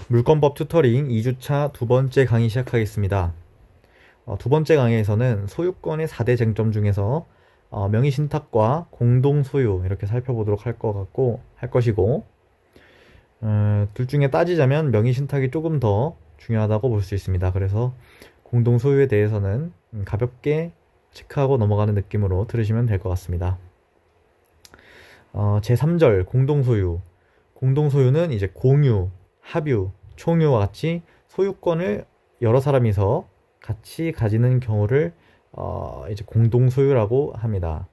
물권법 튜터링 2주차 두 번째 강의 시작하겠습니다. 두 번째 강의에서는 소유권의 4대 쟁점 중에서 명의신탁과 공동소유 이렇게 살펴보도록 할 것이고, 둘 중에 따지자면 명의신탁이 조금 더 중요하다고 볼 수 있습니다. 그래서 공동소유에 대해서는 가볍게 체크하고 넘어가는 느낌으로 들으시면 될 것 같습니다. 제3절 공동소유. 공동소유는 이제 공유, 합유, 총유와 같이 소유권을 여러 사람이서 같이 가지는 경우를 이제 공동소유라고 합니다.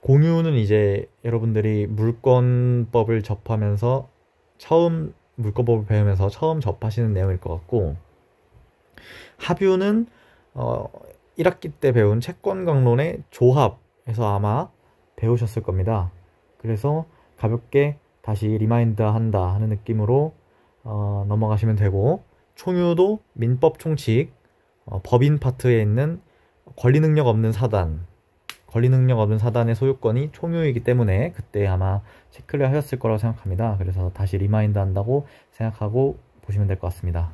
공유는 이제 여러분들이 물권법을 접하면서 물권법을 배우면서 처음 접하시는 내용일 것 같고, 합유는 1학기 때 배운 채권강론의 조합에서 아마 배우셨을 겁니다. 그래서 가볍게 다시 리마인드 한다 하는 느낌으로 넘어가시면 되고, 총유도 민법 총칙, 법인 파트에 있는 권리 능력 없는 사단의 소유권이 총유이기 때문에 그때 아마 체크를 하셨을 거라고 생각합니다. 그래서 다시 리마인드 한다고 생각하고 보시면 될 것 같습니다.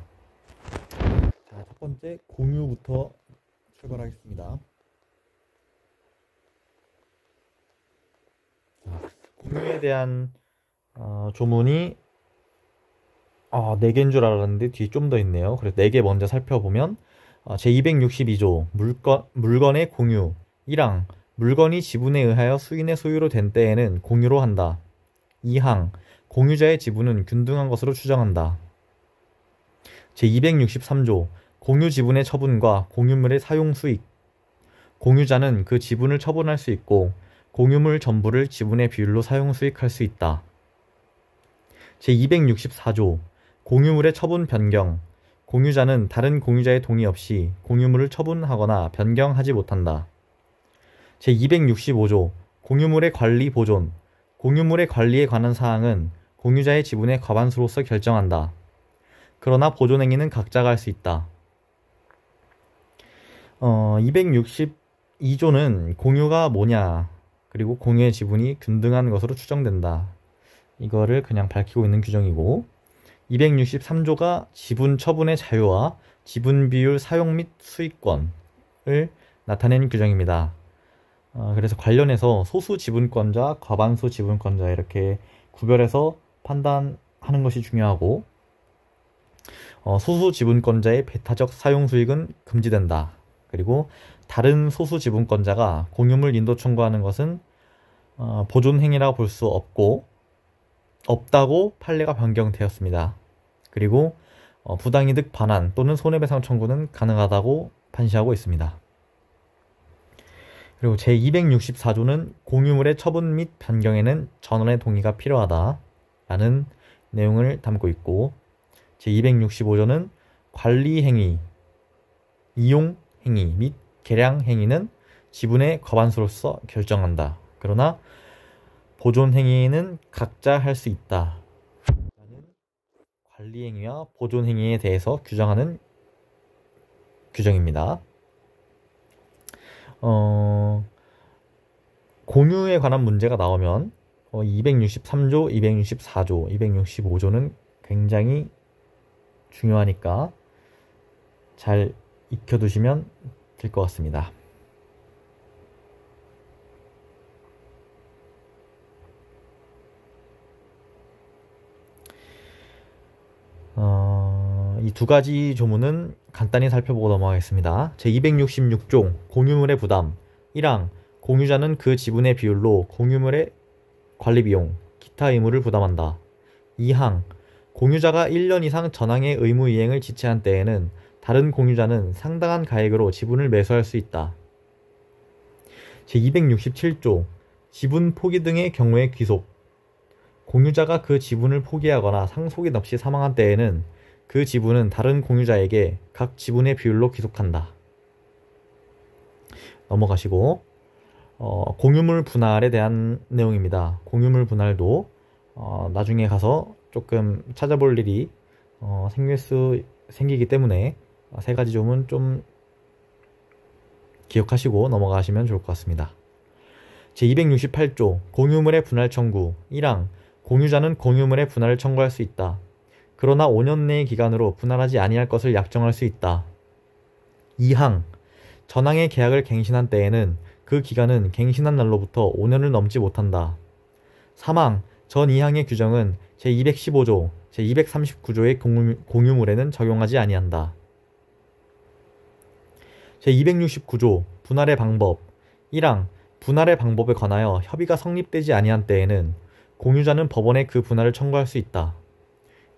자, 첫 번째 공유부터 출발하겠습니다. 자, 공유에 대한 조문이 4개인 줄 알았는데 뒤에 좀 더 있네요. 그래서 4개 먼저 살펴보면, 제262조 물건의 공유 1항 물건이 지분에 의하여 수인의 소유로 된 때에는 공유로 한다. 2항 공유자의 지분은 균등한 것으로 추정한다. 제263조 공유 지분의 처분과 공유물의 사용 수익. 공유자는 그 지분을 처분할 수 있고 공유물 전부를 지분의 비율로 사용 수익할 수 있다. 제264조 공유물의 처분 변경. 공유자는 다른 공유자의 동의 없이 공유물을 처분하거나 변경하지 못한다. 제265조 공유물의 관리 보존. 공유물의 관리에 관한 사항은 공유자의 지분의 과반수로서 결정한다. 그러나 보존행위는 각자가 할 수 있다. 262조는 공유가 뭐냐, 그리고 공유의 지분이 균등한 것으로 추정된다. 이거를 그냥 밝히고 있는 규정이고, 263조가 지분 처분의 자유와 지분 비율 사용 및 수익권을 나타낸 규정입니다. 그래서 관련해서 소수 지분권자, 과반수 지분권자 이렇게 구별해서 판단하는 것이 중요하고, 소수 지분권자의 배타적 사용 수익은 금지된다. 그리고 다른 소수 지분권자가 공유물 인도 청구하는 것은 보존행위라고 볼 수 없다고 판례가 변경되었습니다. 그리고 부당이득 반환 또는 손해배상 청구는 가능하다고 판시하고 있습니다. 그리고 제264조는 공유물의 처분 및 변경에는 전원의 동의가 필요하다라는 내용을 담고 있고, 제265조는 관리행위, 이용행위 및 개량행위는 지분의 과반수로서 결정한다. 그러나 보존행위는 각자 할 수 있다. 라는 관리행위와 보존행위에 대해서 규정하는 규정입니다. 공유에 관한 문제가 나오면 263조, 264조, 265조는 굉장히 중요하니까 잘 익혀두시면 될 것 같습니다. 이 두 가지 조문은 간단히 살펴보고 넘어가겠습니다. 제266조 공유물의 부담 1항 공유자는 그 지분의 비율로 공유물의 관리비용, 기타 의무를 부담한다. 2항 공유자가 1년 이상 전항의 의무 이행을 지체한 때에는 다른 공유자는 상당한 가액으로 지분을 매수할 수 있다. 제267조 지분 포기 등의 경우의 귀속. 공유자가 그 지분을 포기하거나 상속인 없이 사망한 때에는 그 지분은 다른 공유자에게 각 지분의 비율로 귀속한다. 넘어가시고, 공유물 분할에 대한 내용입니다. 공유물 분할도 나중에 가서 조금 찾아볼 일이 생기기 때문에 세 가지 점은 좀 기억하시고 넘어가시면 좋을 것 같습니다. 제268조 공유물의 분할 청구 1항 공유자는 공유물의 분할을 청구할 수 있다. 그러나 5년 내의 기간으로 분할하지 아니할 것을 약정할 수 있다. 2항 전항의 계약을 갱신한 때에는 그 기간은 갱신한 날로부터 5년을 넘지 못한다. 3항 전 2항의 규정은 제215조, 제239조의 공유물에는 적용하지 아니한다. 제269조 분할의 방법 1항 분할의 방법에 관하여 협의가 성립되지 아니한 때에는 공유자는 법원에 그 분할을 청구할 수 있다.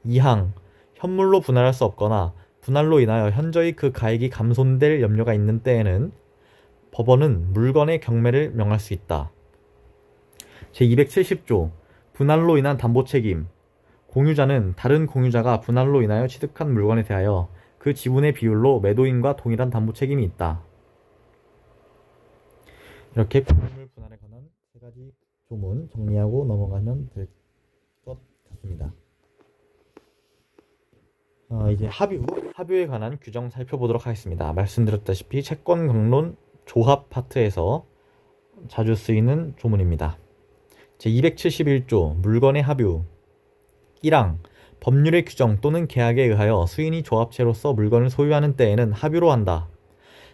2항 현물로 분할할 수 없거나 분할로 인하여 현저히 그 가액이 감손될 염려가 있는 때에는 법원은 물건의 경매를 명할 수 있다. 제270조 분할로 인한 담보책임 공유자는 다른 공유자가 분할로 인하여 취득한 물건에 대하여 그 지분의 비율로 매도인과 동일한 담보책임이 있다. 이렇게 공유물 분할에 관한 세 가지 조문 정리하고 넘어가면 될 것 같습니다. 이제 합유에 관한 규정 살펴보도록 하겠습니다. 말씀드렸다시피 채권 강론 조합 파트에서 자주 쓰이는 조문입니다. 제271조 물건의 합유 1항 법률의 규정 또는 계약에 의하여 수인이 조합체로서 물건을 소유하는 때에는 합유로 한다.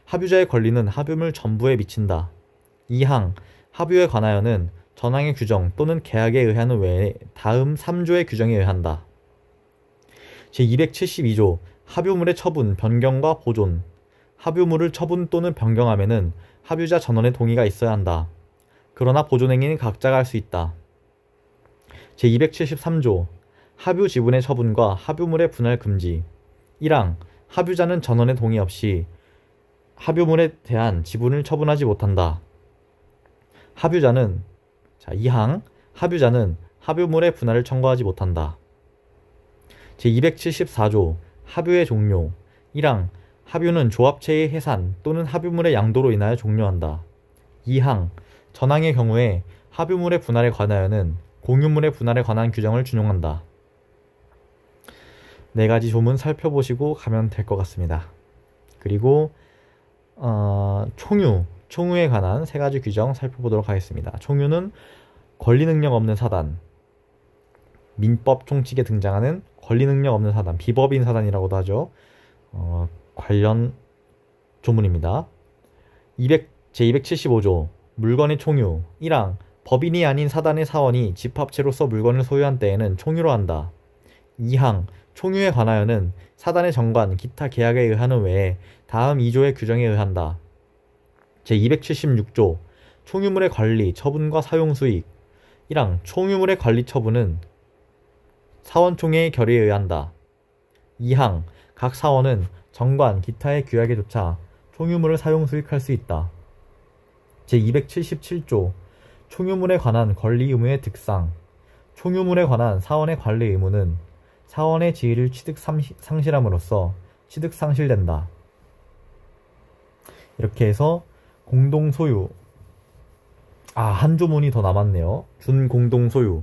합유자의 권리는 합유물 전부에 미친다. 2항 합유에 관하여는 전항의 규정 또는 계약에 의하는 외에 다음 3조의 규정에 의한다. 제272조 합유물의 처분, 변경과 보존 합유물을 처분 또는 변경하면은 합유자 전원의 동의가 있어야 한다. 그러나 보존행위는 각자가 할 수 있다. 제273조 합유 지분의 처분과 합유물의 분할 금지 1항 합유자는 전원의 동의 없이 합유물에 대한 지분을 처분하지 못한다. 2항 합유자는 합유물의 분할을 청구하지 못한다. 제274조 합유의 종료 1항 합유는 조합체의 해산 또는 합유물의 양도로 인하여 종료한다. 2항 전항의 경우에 합유물의 분할에 관하여는 공유물의 분할에 관한 규정을 준용한다. 네 가지 조문 살펴보시고 가면 될 것 같습니다. 그리고 총유에 관한 세 가지 규정 살펴보도록 하겠습니다. 총유는 권리능력 없는 사단, 민법 총칙에 등장하는 권리능력 없는 사단, 비법인 사단이라고도 하죠. 관련 조문입니다. 제275조 물건의 총유 1항 법인이 아닌 사단의 사원이 집합체로서 물건을 소유한 때에는 총유로 한다. 2항 총유에 관하여는 사단의 정관, 기타 계약에 의하는 외에 다음 2조의 규정에 의한다. 제276조 총유물의 관리, 처분과 사용 수익 1항 총유물의 관리 처분은 사원총회의 결의에 의한다. 2항 각 사원은 정관, 기타의 규약에 조차 총유물을 사용 수익할 수 있다. 제277조 총유물에 관한 권리 의무의 득상 총유물에 관한 사원의 관리 의무는 사원의 지위를 취득 상실함으로써 취득 상실된다. 이렇게 해서 공동소유 한 조문이 더 남았네요. 준공동소유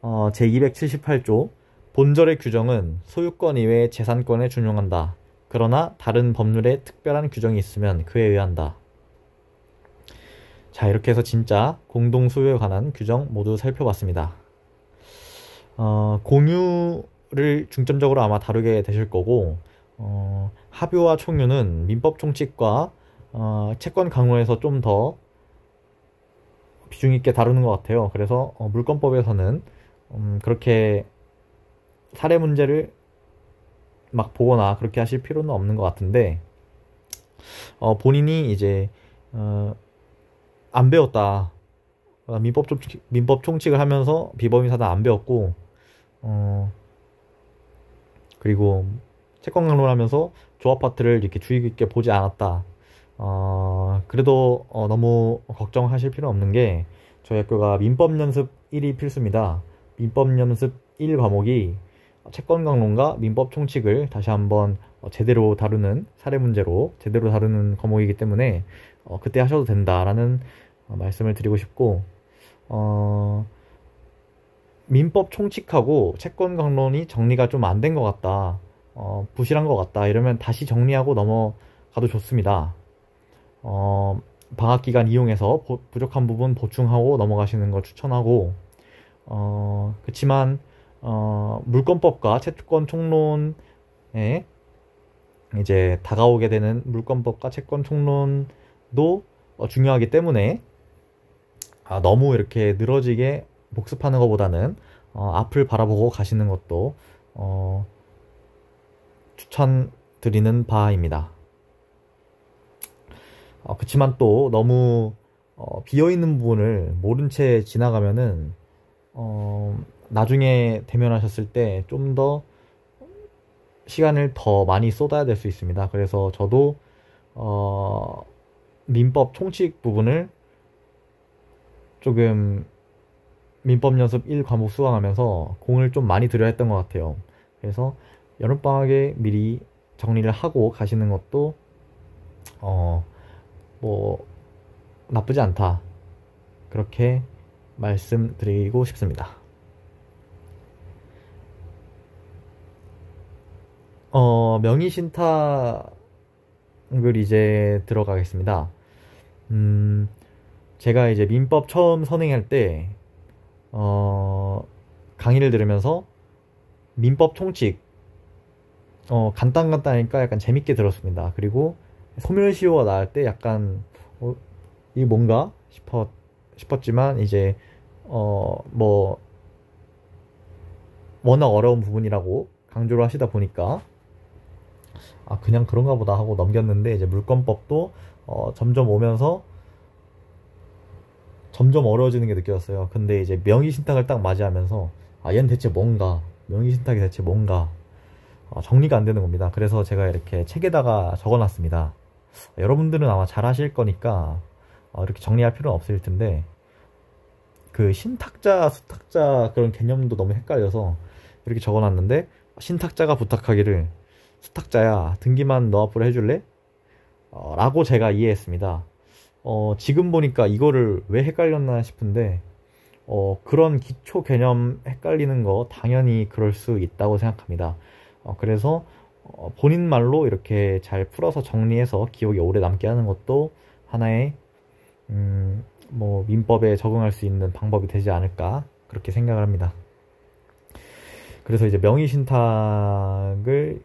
제278조 본절의 규정은 소유권 이외의 재산권에 준용한다. 그러나 다른 법률에 특별한 규정이 있으면 그에 의한다. 자, 이렇게 해서 진짜 공동소유에 관한 규정 모두 살펴봤습니다. 공유를 중점적으로 아마 다루게 되실 거고 합유와 총유는 민법 총칙과 채권 강론에서 좀 더 비중 있게 다루는 것 같아요. 그래서 물권법에서는 그렇게 사례 문제를 막 보거나 그렇게 하실 필요는 없는 것 같은데 본인이 이제 안 배웠다. 민법 총칙을 하면서 비법인 사단 안 배웠고 그리고 채권 강론하면서 조합 파트를 이렇게 주의 깊게 보지 않았다. 그래도 너무 걱정하실 필요 없는 게 저희 학교가 민법 연습 1이 필수입니다. 민법 연습 1 과목이 채권 강론과 민법 총칙을 다시 한번 제대로 다루는 사례 문제로 제대로 다루는 과목이기 때문에 그때 하셔도 된다라는 말씀을 드리고 싶고 민법 총칙하고 채권 강론이 정리가 좀 안 된 것 같다. 부실한 것 같다. 이러면 다시 정리하고 넘어가도 좋습니다. 방학기간 이용해서 부족한 부분 보충하고 넘어가시는 거 추천하고 그렇지만 물권법과 채권 총론에 이제 다가오게 되는 물권법과 채권 총론도 중요하기 때문에 너무 이렇게 늘어지게 복습하는 것보다는 앞을 바라보고 가시는 것도 추천드리는 바입니다. 그치만 또 너무 비어있는 부분을 모른 채 지나가면은 나중에 대면하셨을 때 좀 더 시간을 더 많이 쏟아야 될 수 있습니다. 그래서 저도 민법 총칙 부분을 조금 민법 연습 1과목 수강하면서 공을 좀 많이 들여야 했던 것 같아요. 그래서 여름방학에 미리 정리를 하고 가시는 것도 뭐 나쁘지 않다, 그렇게 말씀드리고 싶습니다. 명의신탁을 이제 들어가겠습니다. 제가 이제 민법 처음 선행할 때 강의를 들으면서 민법 총칙 간단하니까 약간 재밌게 들었습니다. 그리고 소멸시효가 나올 때 약간 이게 뭔가 싶었지만 이제 뭐 워낙 어려운 부분이라고 강조를 하시다 보니까 그냥 그런가 보다 하고 넘겼는데, 이제 물권법도 점점 오면서 점점 어려워지는 게 느껴졌어요. 근데 이제 명의신탁을 딱 맞이하면서 얘는 대체 뭔가, 명의신탁이 대체 뭔가 정리가 안 되는 겁니다. 그래서 제가 이렇게 책에다가 적어놨습니다. 여러분들은 아마 잘 하실 거니까 이렇게 정리할 필요는 없을 텐데, 그 신탁자, 수탁자 그런 개념도 너무 헷갈려서 이렇게 적어놨는데, 신탁자가 부탁하기를 수탁자야 등기만 너 앞으로 해줄래? 라고 제가 이해했습니다. 지금 보니까 이거를 왜 헷갈렸나 싶은데 그런 기초 개념 헷갈리는 거 당연히 그럴 수 있다고 생각합니다. 그래서 본인 말로 이렇게 잘 풀어서 정리해서 기억에 오래 남게 하는 것도 하나의 뭐 민법에 적응할 수 있는 방법이 되지 않을까, 그렇게 생각을 합니다. 그래서 이제 명의신탁을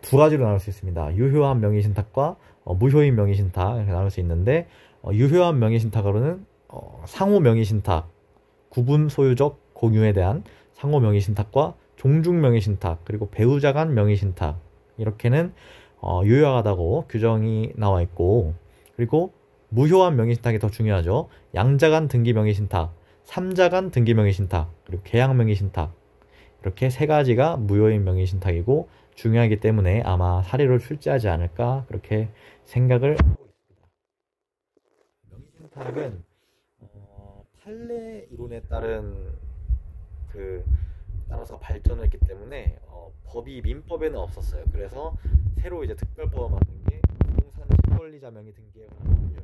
두 가지로 나눌 수 있습니다. 유효한 명의신탁과 무효인 명의신탁 이렇게 나눌 수 있는데, 유효한 명의신탁으로는 상호 명의신탁, 구분 소유적 공유에 대한 상호 명의신탁과 종중 명의신탁, 그리고 배우자 간 명의신탁, 이렇게는 유효하다고 규정이 나와 있고, 그리고 무효한 명의신탁이 더 중요하죠. 양자 간 등기 명의신탁, 삼자 간 등기 명의신탁, 그리고 계약 명의신탁, 이렇게 세 가지가 무효인 명의신탁이고 중요하기 때문에 아마 사례로 출제하지 않을까, 그렇게 생각을 하고 있습니다. 명의신탁은 판례 이론에 따라서 발전을 했기 때문에 법이 민법에는 없었어요. 그래서 새로 이제 특별법을 만든 게 부동산 실권리자 명의 등기에 관한 법률,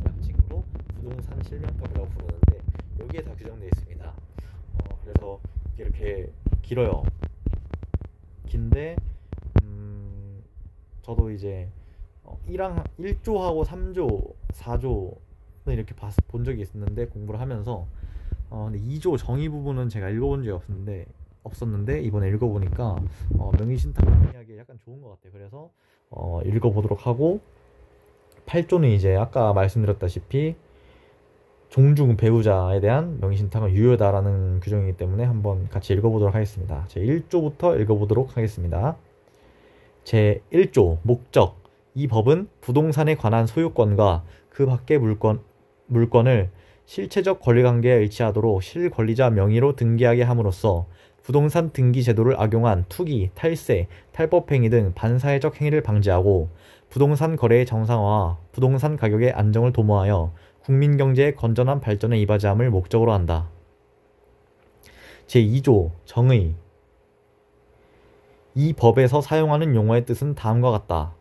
약칭으로 부동산 실명법이라고 부르는데, 여기에 다 규정되어 있습니다. 그래서 이렇게 길어요. 긴데 저도 이제 1조하고 3조, 4조는 이렇게 본 적이 있었는데, 공부를 하면서 근데 2조 정의 부분은 제가 읽어본 적이 없었는데 이번에 읽어보니까 명의신탁 정의하기 약간 좋은 것 같아요. 그래서 읽어보도록 하고, 8조는 이제 아까 말씀드렸다시피 종중 배우자에 대한 명의신탁은 유효다라는 규정이기 때문에 한번 같이 읽어보도록 하겠습니다. 제 1조부터 읽어보도록 하겠습니다. 제 1조 목적. 이 법은 부동산에 관한 소유권과 그 밖의 물건을 실체적 권리관계에 의치하도록 실권리자 명의로 등기하게 함으로써 부동산 등기 제도를 악용한 투기, 탈세, 탈법행위 등 반사회적 행위를 방지하고 부동산 거래의 정상화와 부동산 가격의 안정을 도모하여 국민경제의 건전한 발전에 이바지함을 목적으로 한다. 제2조 정의. 이 법에서 사용하는 용어의 뜻은 다음과 같다.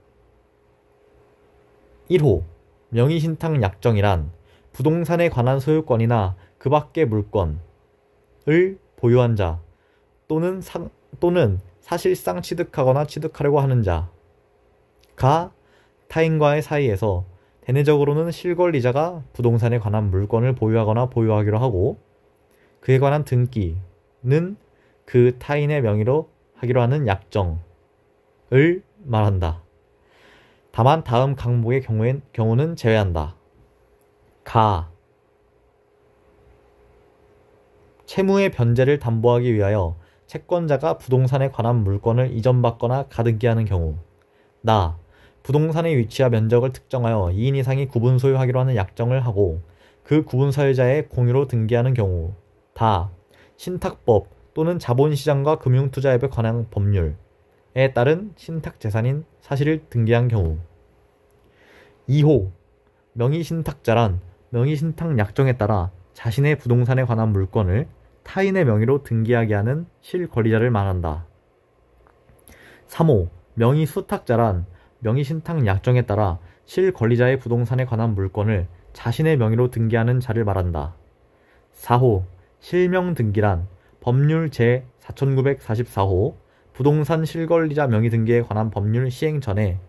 1호 명의신탁 약정이란 부동산에 관한 소유권이나 그 밖의 물건을 보유한 자 또는 사실상 취득하거나 취득하려고 하는 자가 타인과의 사이에서 대내적으로는 실권리자가 부동산에 관한 물건을 보유하거나 보유하기로 하고, 그에 관한 등기는 그 타인의 명의로 하기로 하는 약정을 말한다. 다만 다음 항목의 경우는 제외한다. 가. 채무의 변제를 담보하기 위하여 채권자가 부동산에 관한 물건을 이전받거나 가등기하는 경우. 나. 부동산의 위치와 면적을 특정하여 2인 이상이 구분 소유하기로 하는 약정을 하고 그 구분 사유자의 공유로 등기하는 경우. 다. 신탁법 또는 자본시장과 금융투자협에 관한 법률에 따른 신탁재산인 사실을 등기한 경우. 2호. 명의신탁자란 명의신탁약정에 따라 자신의 부동산에 관한 물건을 타인의 명의로 등기하게 하는 실권리자를 말한다. 3호. 명의수탁자란 명의신탁약정에 따라 실권리자의 부동산에 관한 물건을 자신의 명의로 등기하는 자를 말한다. 4호. 실명등기란 법률 제4944호 부동산 실권리자 명의등기에 관한 법률 시행 전에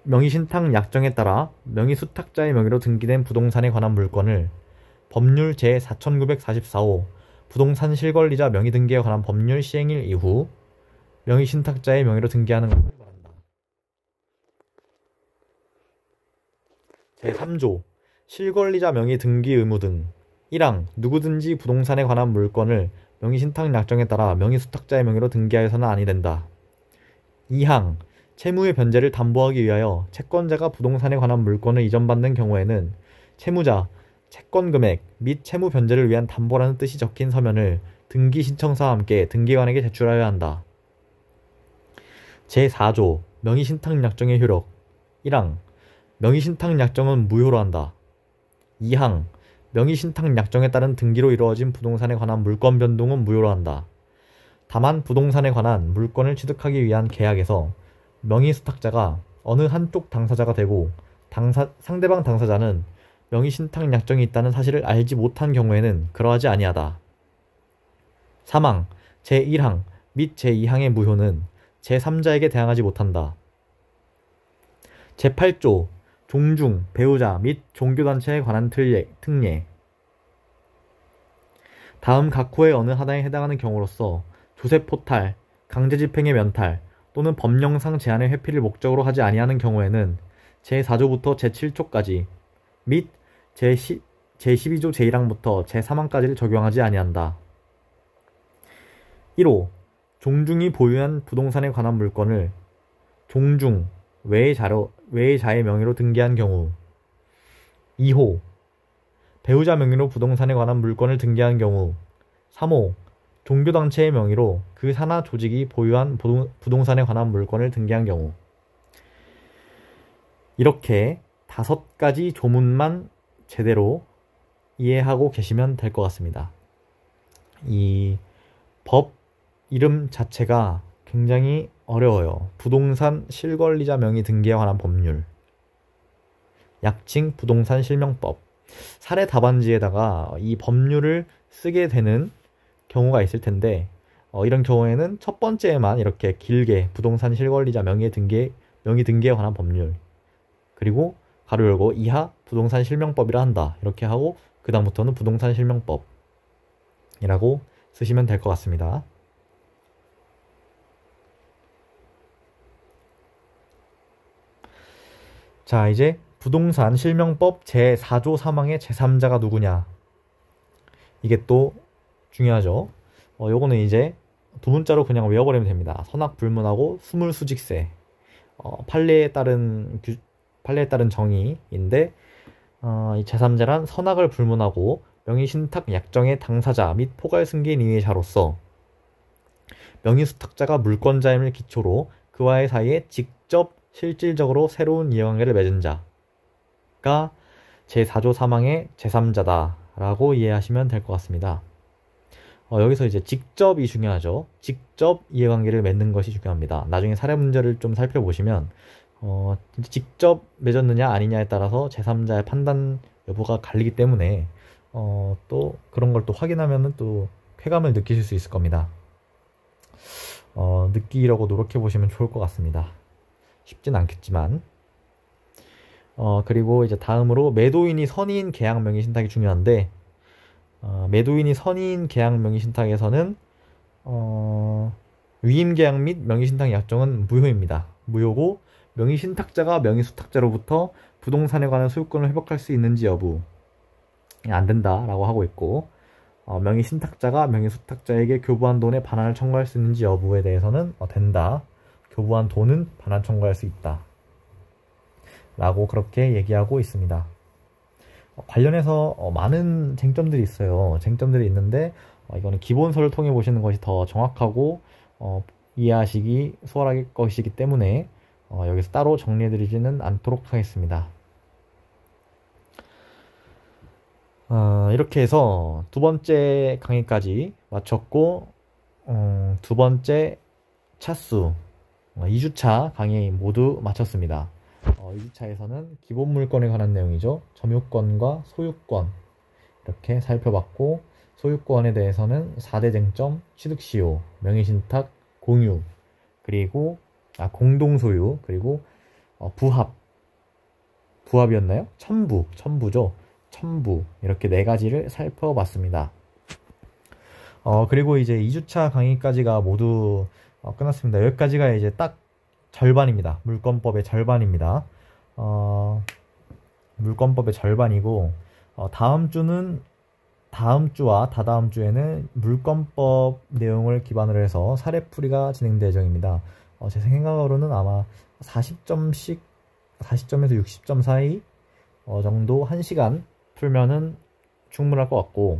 명의신탁약정에 따라 명의수탁자의 명의로 등기된 부동산에 관한 물건을 법률 제4944호 부동산 실권리자 명의등기에 관한 법률 시행일 이후 명의신탁자의 명의로 등기하는 것을 말한다. 제3조 실권리자 명의등기 의무 등 1항 누구든지 부동산에 관한 물건을 명의신탁약정에 따라 명의수탁자의 명의로 등기하여서는 아니 된다. 2항 채무의 변제를 담보하기 위하여 채권자가 부동산에 관한 물건을 이전받는 경우에는 채무자, 채권금액 및 채무 변제를 위한 담보라는 뜻이 적힌 서면을 등기 신청서와 함께 등기관에게 제출하여야 한다. 제4조 명의신탁약정의 효력 1항 명의신탁약정은 무효로 한다. 2항 명의신탁약정에 따른 등기로 이루어진 부동산에 관한 물권 변동은 무효로 한다. 다만 부동산에 관한 물건을 취득하기 위한 계약에서 명의수탁자가 어느 한쪽 당사자가 되고 상대방 당사자는 명의신탁약정이 있다는 사실을 알지 못한 경우에는 그러하지 아니하다. 3항 제1항 및 제2항의 무효는 제3자에게 대항하지 못한다. 제8조 종중, 배우자 및 종교단체에 관한 특례 다음 각호의 어느 하나에 해당하는 경우로서 조세포탈, 강제집행의 면탈 또는 법령상 제한의 회피를 목적으로 하지 아니하는 경우에는 제4조부터 제7조까지 및 제12조 제1항부터 제3항까지를 적용하지 아니한다. 1호 종중이 보유한 부동산에 관한 물건을 종중, 외의 자의 명의로 등기한 경우. 2호 배우자 명의로 부동산에 관한 물건을 등기한 경우. 3호 종교단체의 명의로 그 산하 조직이 보유한 부동산에 관한 물건을 등기한 경우. 이렇게 5가지 조문만 제대로 이해하고 계시면 될 것 같습니다. 이 법 이름 자체가 굉장히 어려워요. 부동산 실권리자 명의 등기에 관한 법률, 약칭 부동산 실명법. 사례 답안지에다가 이 법률을 쓰게 되는 경우가 있을 텐데 이런 경우에는 첫 번째에만 이렇게 길게 부동산 실권리자 명의 등기에 관한 법률, 그리고 가로 열고 이하 부동산 실명법이라 한다 이렇게 하고 그 다음부터는 부동산 실명법이라고 쓰시면 될 것 같습니다. 자, 이제 부동산 실명법 제4조 3항의 제3자가 누구냐, 이게 또 중요하죠. 요거는 이제 두 문자로 그냥 외워버리면 됩니다. 선악불문하고 수물수직세. 판례에 따른 정의인데 이 제3자란 선악을 불문하고 명의신탁약정의 당사자 및 포괄승계인 이외의 자로서 명의수탁자가 물권자임을 기초로 그와의 사이에 직접 실질적으로 새로운 이해관계를 맺은 자가 제4조 3항의 제3자다 라고 이해하시면 될 것 같습니다. 여기서 이제 직접이 중요하죠. 직접 이해관계를 맺는 것이 중요합니다. 나중에 사례 문제를 좀 살펴보시면 직접 맺었느냐 아니냐에 따라서 제3자의 판단 여부가 갈리기 때문에 또 그런 걸 또 확인하면은 또 쾌감을 느끼실 수 있을 겁니다. 느끼려고 노력해 보시면 좋을 것 같습니다. 쉽진 않겠지만. 그리고 이제 다음으로 매도인이 선의인 계약 명의 신탁이 중요한데 매도인이 선의인 계약 명의신탁에서는 위임계약 및 명의신탁 약정은 무효입니다. 무효고 명의신탁자가 명의수탁자로부터 부동산에 관한 소유권을 회복할 수 있는지 여부 안 된다라고 하고 있고, 명의신탁자가 명의수탁자에게 교부한 돈에 반환을 청구할 수 있는지 여부에 대해서는 된다. 교부한 돈은 반환 청구할 수 있다. 라고 그렇게 얘기하고 있습니다. 관련해서 많은 쟁점들이 있어요. 쟁점들이 있는데 이거는 기본서를 통해 보시는 것이 더 정확하고 이해하시기 수월할 것이기 때문에 여기서 따로 정리해드리지는 않도록 하겠습니다. 이렇게 해서 두 번째 강의까지 마쳤고, 두 번째 차수 2주차 강의 모두 마쳤습니다. 2주차에서는 기본 물건에 관한 내용이죠. 점유권과 소유권 이렇게 살펴봤고, 소유권에 대해서는 4대 쟁점, 취득시효, 명의신탁, 공유, 그리고 공동소유, 그리고 부합이었나요? 첨부죠. 첨부, 이렇게 4가지를 살펴봤습니다. 그리고 이제 2주차 강의까지가 모두 끝났습니다. 여기까지가 이제 딱 절반입니다. 물권법의 절반입니다. 물권법의 절반이고, 다음 주와 다다음 주에는 물권법 내용을 기반으로 해서 사례풀이가 진행될 예정입니다. 제 생각으로는 아마 40점에서 60점 사이 정도 1시간 풀면은 충분할 것 같고,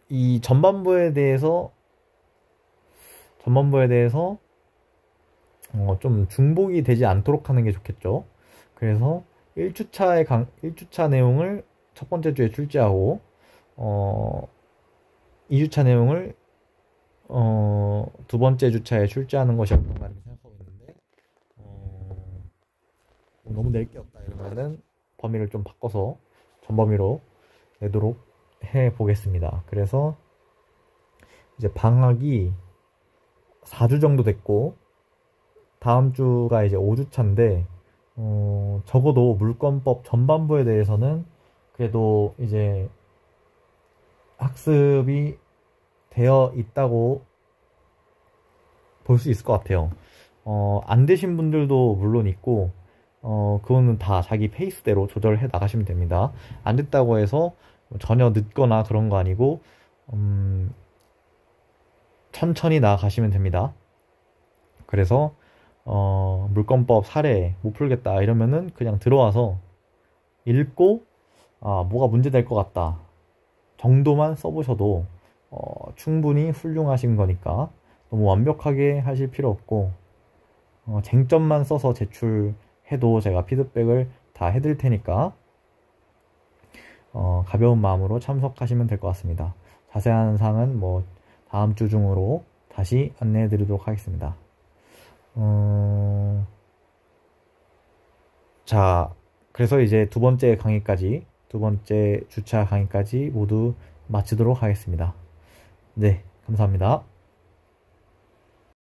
이 전반부에 대해서 좀 중복이 되지 않도록 하는 게 좋겠죠. 그래서 1주차 내용을 첫 번째 주에 출제하고 2주차 내용을 두 번째 주차에 출제하는 것이 어떤가 이렇게 생각하고 있는데, 너무 낼 게 없다 이러면은 범위를 좀 바꿔서 전범위로 내도록 해 보겠습니다. 그래서 이제 방학이 4주 정도 됐고, 다음 주가 이제 5주차인데 적어도 물권법 전반부에 대해서는 그래도 이제 학습이 되어 있다고 볼 수 있을 것 같아요. 안 되신 분들도 물론 있고, 그거는 다 자기 페이스대로 조절해 나가시면 됩니다. 안 됐다고 해서 전혀 늦거나 그런 거 아니고, 천천히 나아가시면 됩니다. 그래서 물권법 사례 못 풀겠다 이러면은 그냥 들어와서 읽고 뭐가 문제될 것 같다 정도만 써보셔도 충분히 훌륭하신 거니까 너무 완벽하게 하실 필요 없고, 쟁점만 써서 제출해도 제가 피드백을 다 해드릴 테니까 가벼운 마음으로 참석하시면 될 것 같습니다. 자세한 사항은 뭐 다음 주 중으로 다시 안내해 드리도록 하겠습니다. 자, 그래서 이제 두 번째 주차 강의까지 모두 마치도록 하겠습니다. 네, 감사합니다.